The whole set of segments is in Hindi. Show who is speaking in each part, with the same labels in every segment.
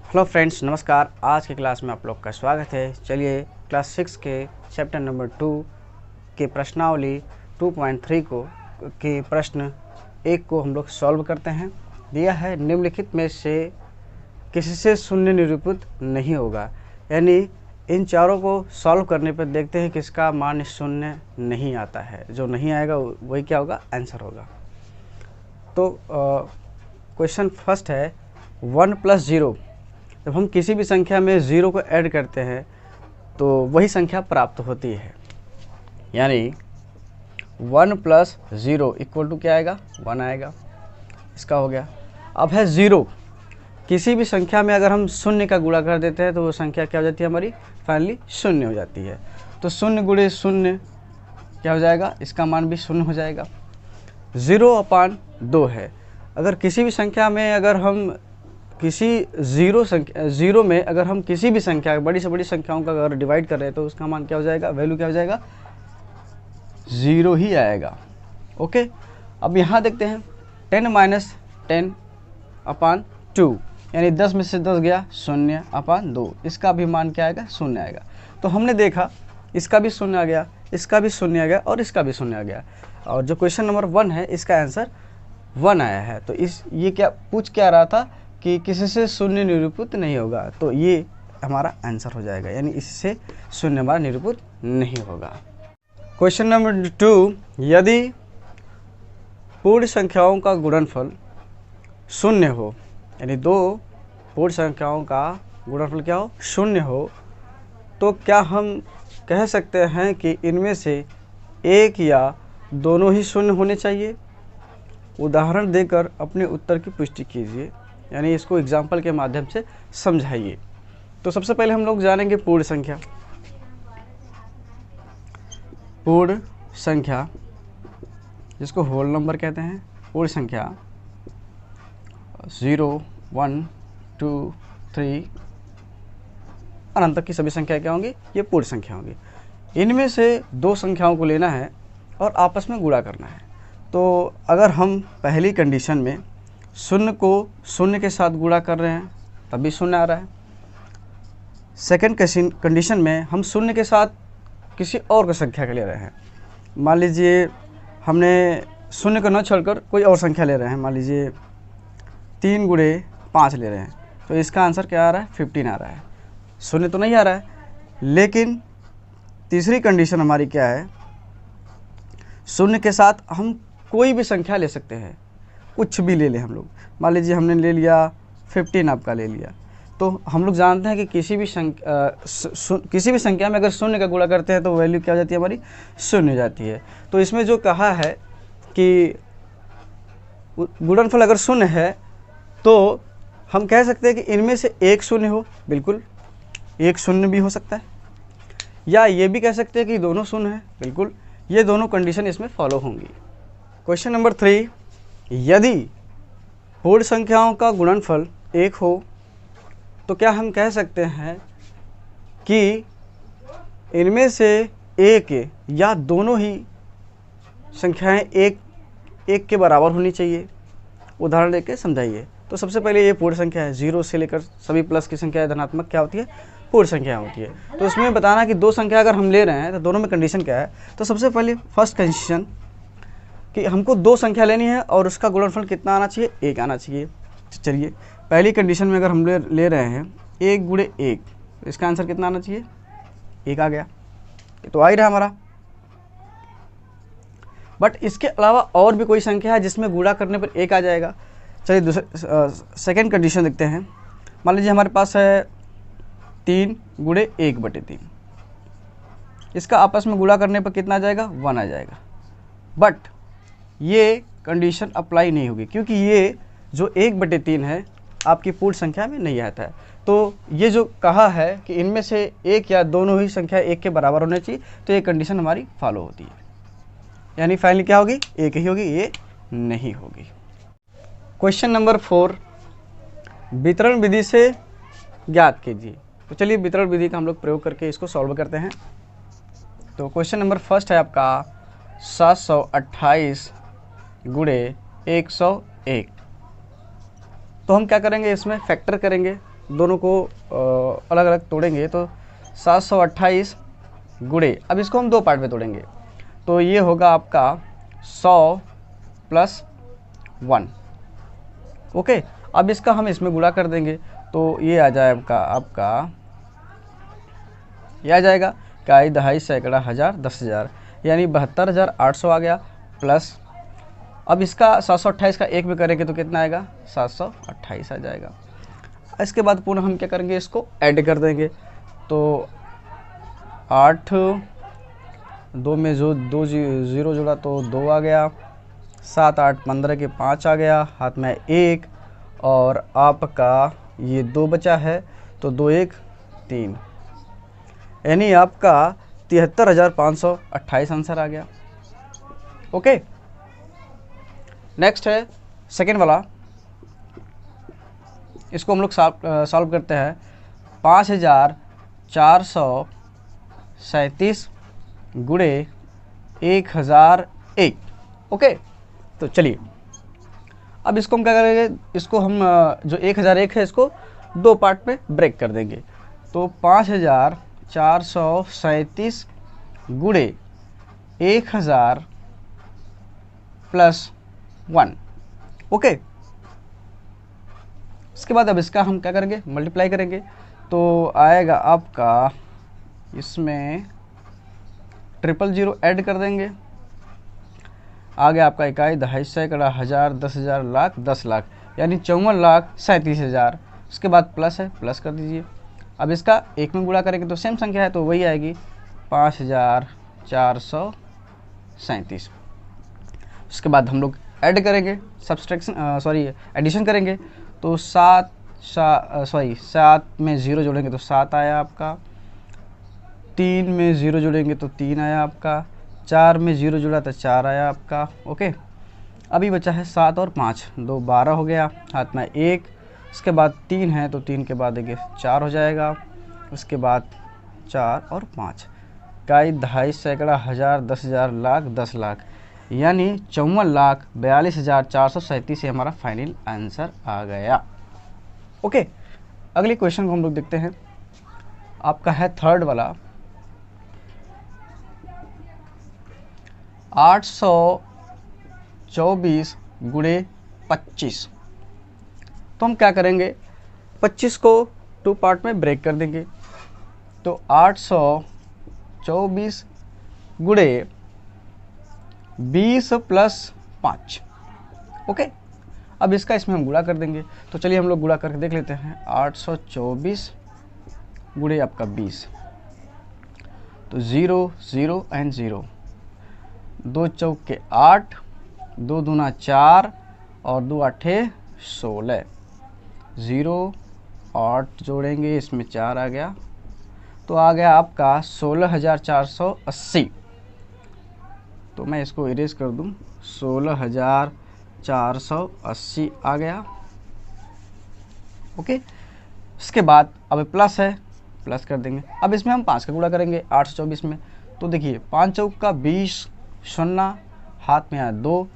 Speaker 1: हेलो फ्रेंड्स, नमस्कार। आज की क्लास में आप लोग का स्वागत है। चलिए क्लास 6 के चैप्टर नंबर 2 के प्रश्नावली 2.3 के प्रश्न 1 को हम लोग सॉल्व करते हैं। दिया है निम्नलिखित में से किसी से शून्य निरूपित नहीं होगा, यानी इन चारों को सॉल्व करने पर देखते हैं किसका मान शून्य नहीं आता है। जो नहीं आएगा वही क्या होगा, आंसर होगा। तो क्वेश्चन फर्स्ट है 1 + 0। जब हम किसी भी संख्या में 0 को ऐड करते हैं तो वही संख्या प्राप्त होती है, यानी 1 + 0 = क्या आएगा, 1 आएगा। इसका हो गया। अब है 0। किसी भी संख्या में अगर हम शून्य का गुणा कर देते हैं तो वो संख्या क्या हो जाती है हमारी, फाइनली शून्य हो जाती है। तो 0 × 0 क्या हो जाएगा, इसका मान भी 0 हो जाएगा। 0/2 है। अगर किसी भी संख्या में अगर हम किसी ज़ीरो में अगर हम किसी भी संख्या, बड़ी से बड़ी संख्याओं का अगर डिवाइड कर रहे हैं तो उसका मान क्या हो जाएगा, वैल्यू क्या हो जाएगा, 0 ही आएगा। ओके, अब यहाँ देखते हैं 10 - 10/2, यानी 10 में से 10 गया, 0/2। इसका भी मान क्या आएगा, 0 आएगा। तो हमने देखा इसका भी 0 आ गया, इसका भी 0 आ गया और इसका भी 0 आ गया। और जो क्वेश्चन नंबर 1 है इसका आंसर 1 आया है। तो ये क्या पूछ क्या रहा था कि किसी से शून्य निरूपित नहीं होगा, तो ये हमारा आंसर हो जाएगा, यानी इससे शून्य हमारा निरूपित नहीं होगा। क्वेश्चन नंबर 2, यदि पूर्ण संख्याओं का गुणनफल 0 हो, यानी 2 पूर्ण संख्याओं का गुणनफल क्या हो, 0 हो, तो क्या हम कह सकते हैं कि इनमें से एक या दोनों ही शून्य होने चाहिए? उदाहरण देकर अपने उत्तर की पुष्टि कीजिए, यानी इसको एग्जाम्पल के माध्यम से समझाइए। तो सबसे पहले हम लोग जानेंगे पूर्ण संख्या। पूर्ण संख्या जिसको होल नंबर कहते हैं, पूर्ण संख्या 0, 1, 2, 3 अनंत तक की सभी संख्या क्या होंगी, ये पूर्ण संख्या होंगी। इनमें से दो संख्याओं को लेना है और आपस में गुणा करना है। तो अगर हम पहली कंडीशन में 0 को 0 के साथ गुणा कर रहे हैं तब भी 0 आ रहा है। सेकंड कंडीशन में हम 0 के साथ किसी और को संख्या के ले रहे हैं। मान लीजिए हमने 0 को न छोड़कर कोई और संख्या ले रहे हैं, मान लीजिए 3 × 5 ले रहे हैं, तो इसका आंसर क्या आ रहा है, 15 आ रहा है। 0 तो नहीं आ रहा है। लेकिन तीसरी कंडीशन हमारी क्या है, 0 के साथ हम कोई भी संख्या ले सकते हैं, कुछ भी ले लें हम लोग। मान लीजिए हमने ले लिया 15 आपका ले लिया, तो हम लोग जानते हैं कि किसी भी संख्या में अगर 0 का गुणा करते हैं तो वैल्यू क्या हो जाती है हमारी, 0 हो जाती है। तो इसमें जो कहा है कि गुणनफल अगर 0 है तो हम कह सकते हैं कि इनमें से एक 0 हो, बिल्कुल एक 0 भी हो सकता है, या ये भी कह सकते हैं कि दोनों 0 हैं, बिल्कुल ये दोनों कंडीशन इसमें फॉलो होंगी। क्वेश्चन नंबर 3, यदि पूर्ण संख्याओं का गुणनफल 1 हो तो क्या हम कह सकते हैं कि इनमें से एक या दोनों ही संख्याएं एक के बराबर होनी चाहिए? उदाहरण देके समझाइए। तो सबसे पहले ये पूर्ण संख्या है, 0 से लेकर सभी प्लस की संख्या धनात्मक क्या होती है, पूर्ण संख्या होती है। तो इसमें बताना कि दो संख्या अगर हम ले रहे हैं तो दोनों में कंडीशन क्या है। तो सबसे पहले फर्स्ट कंडीशन कि हमको दो संख्या लेनी है और उसका गुणनफल कितना आना चाहिए, 1 आना चाहिए। चलिए पहली कंडीशन में अगर हम ले रहे हैं 1 × 1, इसका आंसर कितना आना चाहिए, 1 आ गया। ये तो आ ही रहा हमारा। बट इसके अलावा और भी कोई संख्या है जिसमें गुणा करने पर 1 आ जाएगा। चलिए दूसरे सेकेंड कंडीशन देखते हैं। मान लीजिए हमारे पास है 3 × 1/3, इसका आपस में गुणा करने पर कितना आ जाएगा, 1 आ जाएगा। बट ये कंडीशन अप्लाई नहीं होगी क्योंकि ये जो 1/3 है आपकी पूर्ण संख्या में नहीं आता है। तो ये जो कहा है कि इनमें से एक या दोनों ही संख्या 1 के बराबर होनी चाहिए, तो ये कंडीशन हमारी फॉलो होती है, यानी फाइनली क्या होगी, 1 ही होगी, ये नहीं होगी। क्वेश्चन नंबर 4, वितरण विधि से ज्ञात कीजिए। तो चलिए वितरण विधि का हम लोग प्रयोग करके इसको सॉल्व करते हैं। तो क्वेश्चन नंबर फर्स्ट है आपका 728 × 101। तो हम क्या करेंगे, इसमें फैक्टर करेंगे दोनों को अलग अलग तोड़ेंगे तो 728 गुणे, अब इसको हम 2 पार्ट में तोड़ेंगे तो ये होगा आपका 100 + 1। ओके, अब इसका हम इसमें गुणा कर देंगे तो ये आ जाएगा आपका ये आ जाएगा इकाई, दहाई, सैकड़ा, हज़ार, 10,000, यानी 72,800 आ गया। प्लस अब इसका 728 का 1 में करेंगे तो कितना आएगा, 728 आ जाएगा। इसके बाद पुनः हम क्या करेंगे, इसको ऐड कर देंगे तो 8, 2 में जो 2 0 जुड़ा तो 2 आ गया, 7 8 15 के 5 आ गया, हाथ में 1 और आपका ये 2 बचा है तो 2 1 3, यानी आपका 73,528 आंसर आ गया। ओके, नेक्स्ट है सेकेंड वाला, इसको हम लोग सॉल्व करते हैं। 5,437 गुणे 1,001। ओके, तो चलिए अब इसको हम क्या करेंगे, इसको हम जो 1,001 है इसको 2 पार्ट में ब्रेक कर देंगे तो 5,437 गुणे 1,000 + 1। ओके, इसके बाद अब इसका हम क्या करेंगे, मल्टीप्लाई करेंगे तो आएगा आपका, इसमें 000 ऐड कर देंगे, आ गया आपका इकाई, दहाई, सैकड़ा, हज़ार, 10,000, लाख, 10 लाख, यानी 54,37,000। उसके बाद प्लस है, प्लस कर दीजिए। अब इसका 1 में गुणा करेंगे तो सेम संख्या है तो वही आएगी 5,437। उसके बाद हम लोग ऐड करेंगे, सब्सट्रैक्शन एडिशन करेंगे तो 7 में 0 जोड़ेंगे तो 7 आया आपका, 3 में 0 जोड़ेंगे तो 3 आया आपका, 4 में 0 जुड़ा तो 4 आया आपका। ओके, अभी बचा है 7 और 5, 2 12 हो गया, हाथ में 1, उसके बाद 3 है तो 3 के बाद देखिए 4 हो जाएगा, उसके बाद 4 और 5, इकाई, दहाई, सैकड़ा, हज़ार, 10,000, लाख, 10 लाख, यानी 54,42,437 से हमारा फाइनल आंसर आ गया। ओके, अगले क्वेश्चन को हम लोग देखते हैं, आपका है थर्ड वाला। 824 गुणे 25, तो हम क्या करेंगे, 25 को 2 पार्ट में ब्रेक कर देंगे तो 824 गुणे 20 + 5। ओके, अब इसका इसमें हम गुणा कर देंगे तो चलिए हम लोग गुणा करके देख लेते हैं। 824 गुणे आपका 20 तो 0 0 एंड 0, 2 चौके 8, 2 दूना 4 और 2 आठे 16, 0 8 जोड़ेंगे, इसमें 4 आ गया तो आ गया आपका 16,480। तो मैं इसको इरेज कर दूं, 16,480 आ गया। ओके, इसके बाद अब प्लस है, प्लस कर देंगे। अब इसमें हम 5 का गुणा करेंगे 824 में तो देखिए 5 चौक का 20, 0 हाथ में आया 2,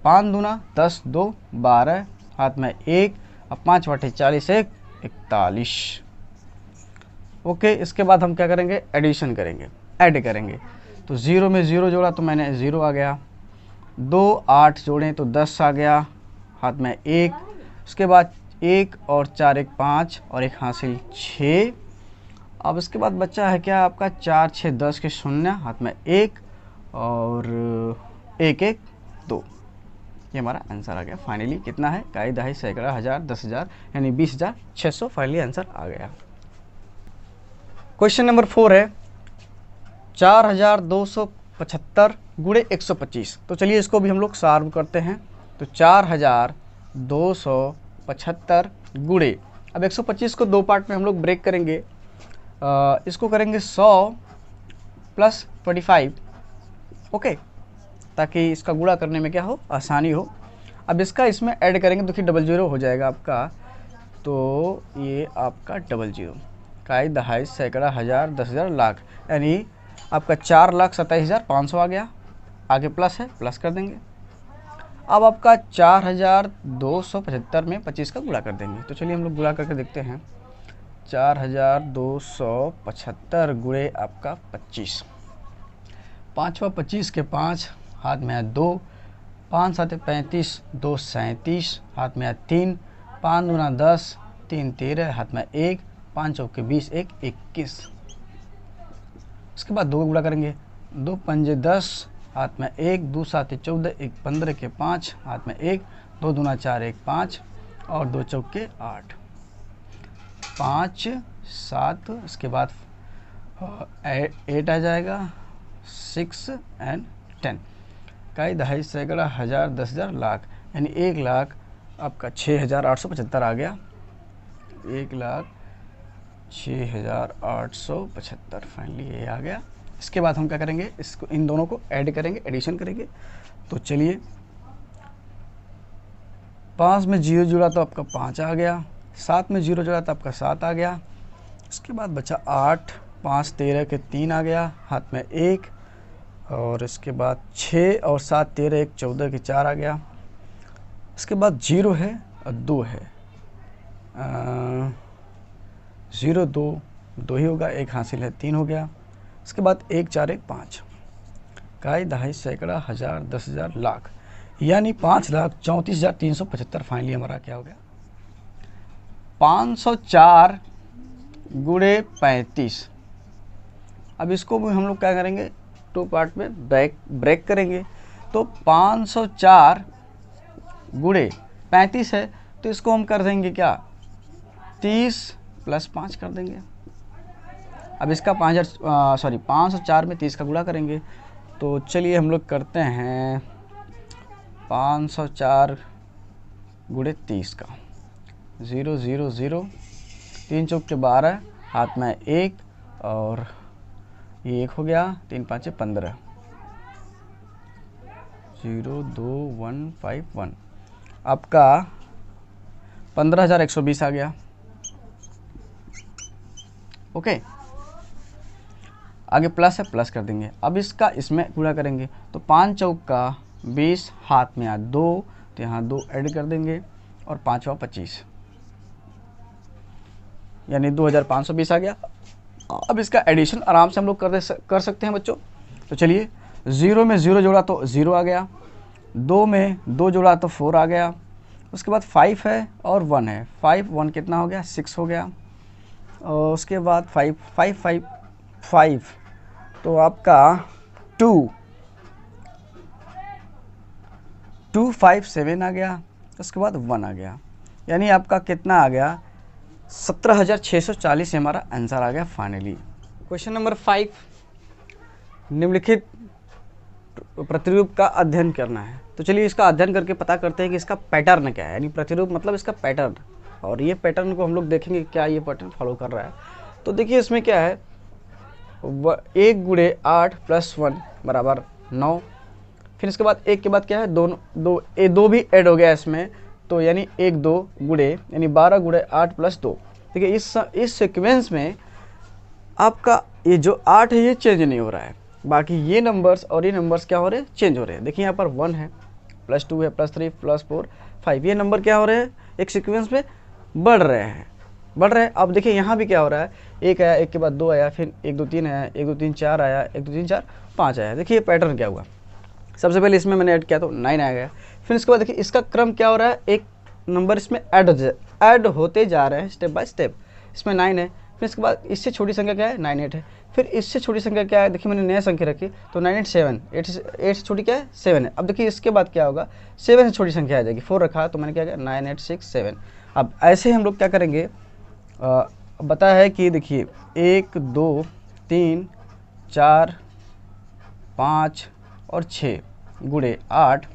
Speaker 1: 5 दूना 10, 2 12, हाथ में 1, अब 5 बटे 40, 1 41। ओके, इसके बाद हम क्या करेंगे, एडिशन करेंगे, ऐड करेंगे तो 0 में 0 जोड़ा तो मैंने 0 आ गया, 2 8 जोड़ें तो 10 आ गया, हाथ में 1, उसके बाद 1 और 4 1 5 और 1 हासिल 6। अब इसके बाद बच्चा है क्या आपका 4 6 10 के 0, हाथ में 1 और 1 1 2, ये हमारा आंसर आ गया। फाइनली कितना है, इकाई, दहाई, सैकड़ा, हज़ार, 10,000, यानी 20,600 फाइनली आंसर आ गया। क्वेश्चन नंबर 4 है 4,275 गुणे 125, तो चलिए इसको भी हम लोग सॉल्व करते हैं तो 4,275 गुणे, अब 125 को 2 पार्ट में हम लोग ब्रेक करेंगे, इसको करेंगे 100 + 25। ओके, ताकि इसका गुणा करने में क्या हो, आसानी हो। अब इसका इसमें ऐड करेंगे तो फिर 00 हो जाएगा आपका, तो ये आपका 00, इकाई, दहाई, सैकड़ा, हज़ार, 10,000, लाख, यानी आपका 4,27,500 आ गया। आगे प्लस है, प्लस कर देंगे। अब आपका 4275 में 25 का गुणा कर देंगे। तो चलिए हम लोग गुणा करके देखते हैं। 4275 गुणे आपका 25, 5 व 25 के 5, हाथ में है 2, 5 7 35, 2 37, हाथ में है 3, 5 दूना 10, 3 13, हाथ में 1, 5 चौके 20, 1 21। उसके बाद 2 का गुणा करेंगे, 2 पंजे 10, हाथ में 1, 2 7 14, 1 15 के 5, हाथ में 1, 2 दूना 4, 1 5 और 2 चौके 8, 5 7। इसके बाद 8 आ जाएगा, 6 एंड 10, कई दहाई सैकड़ा हज़ार 10,000 लाख, यानी 1,00,000 आपका 6,875 आ गया। 1,06,875 फाइनली ये आ गया। इसके बाद हम क्या करेंगे, इसको इन दोनों को ऐड करेंगे, एडिशन करेंगे। तो चलिए 5 में 0 जुड़ा तो आपका 5 आ गया, 7 में 0 जुड़ा तो आपका 7 आ गया। इसके बाद बचा 8, 5 13 के 3 आ गया, हाथ में 1 और इसके बाद 6 और 7 13, 1 14 के 4 आ गया। इसके बाद 0 है और 2 है, 0 2 ही होगा, 1 हासिल है, 3 हो गया। इसके बाद 1 4 1 5, काई दहाई सैकड़ा हज़ार 10,000 लाख, यानी 5,34,375 फाइनली हमारा क्या हो गया, 504 गुणे 35। अब इसको भी हम लोग क्या करेंगे, 2 पार्ट में ब्रेक करेंगे। तो 504 गुणे 35 है, तो इसको हम कर देंगे क्या, 30 + 5 कर देंगे। अब इसका 504 में 30 का गुणा करेंगे। तो चलिए हम लोग करते हैं 504 गुणे 30 का, 0 0 0, 3 चौक के 12, हाथ में 1 और ये 1 हो गया, 3 5 15, 0 2 1 5 1, आपका 15,120 आ गया। ओके, आगे प्लस है, प्लस कर देंगे। अब इसका इसमें गुणा करेंगे, तो 5 चौक का 20, हाथ में यहाँ 2, तो यहाँ 2 ऐड कर देंगे और 5 व 25, यानी 2,520 आ गया। अब इसका एडिशन आराम से हम लोग कर सकते हैं बच्चों। तो चलिए 0 में 0 जोड़ा तो 0 आ गया, 2 में 2 जोड़ा तो 4 आ गया। उसके बाद 5 है और 1 है, 5 1 कितना हो गया, 6 हो गया। और उसके बाद 5 5 5 5, तो आपका 2 5 7 आ गया। उसके बाद 1 आ गया, यानी आपका कितना आ गया, 17,640 हमारा आंसर आ गया फाइनली। क्वेश्चन नंबर 5, निम्नलिखित प्रतिरूप का अध्ययन करना है। तो चलिए इसका अध्ययन करके पता करते हैं कि इसका पैटर्न क्या है, यानी प्रतिरूप मतलब इसका पैटर्न, और ये पैटर्न को हम लोग देखेंगे क्या ये पैटर्न फॉलो कर रहा है। तो देखिए इसमें क्या है, 1 गुणे 8 + 1 बराबर 9। फिर इसके बाद 1 के बाद क्या है, 2 भी ऐड हो गया इसमें, तो यानी 1 2 गुणे, यानी 12 गुणे 8 + 2। देखिए इस सीक्वेंस में आपका ये जो 8 है ये चेंज नहीं हो रहा है, बाकी ये नंबर्स और ये नंबर्स क्या हो रहे हैं, चेंज हो रहे हैं। देखिए यहाँ पर 1 है, +2 है, +3 +4 5, ये नंबर क्या हो रहे हैं, एक सीक्वेंस में बढ़ रहे हैं। अब देखिए यहाँ भी क्या हो रहा है, 1 आया, 1 के बाद 2 आया, फिर 1 2 3 आया, 1 2 3 4 आया, 1 2 3 4 5 आया। देखिए ये पैटर्न क्या हुआ, सबसे पहले इसमें मैंने ऐड किया तो 9 आ गया। फिर इसके बाद देखिए इसका क्रम क्या हो रहा है, एक नंबर इसमें ऐड होते जा रहे हैं स्टेप बाय स्टेप। इसमें 9 है, फिर इसके बाद इससे छोटी संख्या क्या है, 9 8 है। फिर इससे छोटी संख्या क्या है, देखिए मैंने नया संख्या रखी, तो 9 8 7, 8 से छोटी क्या है, 7 है। अब देखिए इसके बाद क्या होगा, 7 से छोटी संख्या आ जाएगी, 4 रखा, तो मैंने क्या किया, 9 8 6 7। अब ऐसे हम लोग क्या करेंगे, बताया है कि देखिए 1 2 3 4 5 और 6 गुणे 8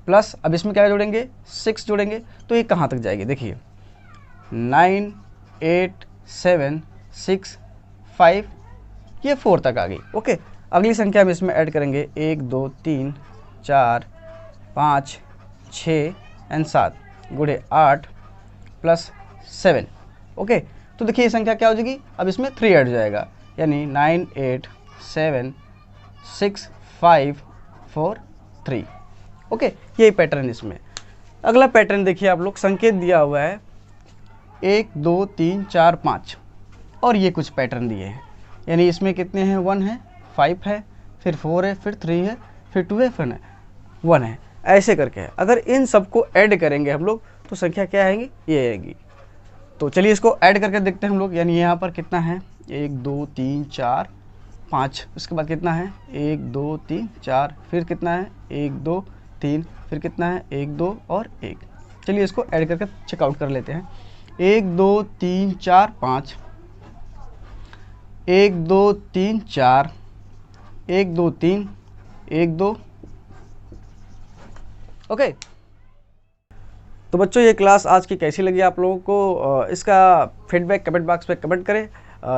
Speaker 1: प्लस, अब इसमें क्या जोड़ेंगे, 6 जोड़ेंगे, तो ये कहाँ तक जाएगी, देखिए 9 8 7 6 5, ये 4 तक आ गई। ओके, अगली संख्या हम इसमें ऐड करेंगे, 1 2 3 4 5 6 एंड 7 गुणे 8 + 7। ओके, तो देखिए ये संख्या क्या हो जाएगी, अब इसमें 3 ऐड हो जाएगा, यानी 9 8 7 6 5 4 3। ओके, यही पैटर्न इसमें। अगला पैटर्न देखिए आप लोग, संकेत दिया हुआ है 1 2 3 4 5 और ये कुछ पैटर्न दिए हैं, यानी इसमें कितने हैं, 1 है, 5 है, फिर 4 है, फिर 3 है, फिर 2 है, फिर 1 है, ऐसे करके है। अगर इन सबको ऐड करेंगे हम लोग तो संख्या क्या आएगी, ये आएगी। तो चलिए इसको ऐड करके देखते हैं हम लोग, यानी यहाँ पर कितना है 1 2 3 4 5, उसके बाद कितना है 1 2 3 4, फिर कितना है 1 2 3, फिर कितना है 1 2 और 1। चलिए इसको ऐड करके चेकआउट कर लेते हैं। 1 2 3 4 5, 1 2 3 4, 1 2 3, 1 2। ओके, तो बच्चों ये क्लास आज की कैसी लगी आप लोगों को, इसका फीडबैक कमेंट बॉक्स में कमेंट करें।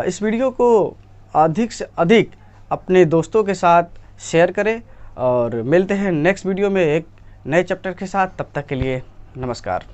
Speaker 1: इस वीडियो को अधिक से अधिक अपने दोस्तों के साथ शेयर करें और मिलते हैं नेक्स्ट वीडियो में एक नए चैप्टर के साथ। तब तक के लिए नमस्कार।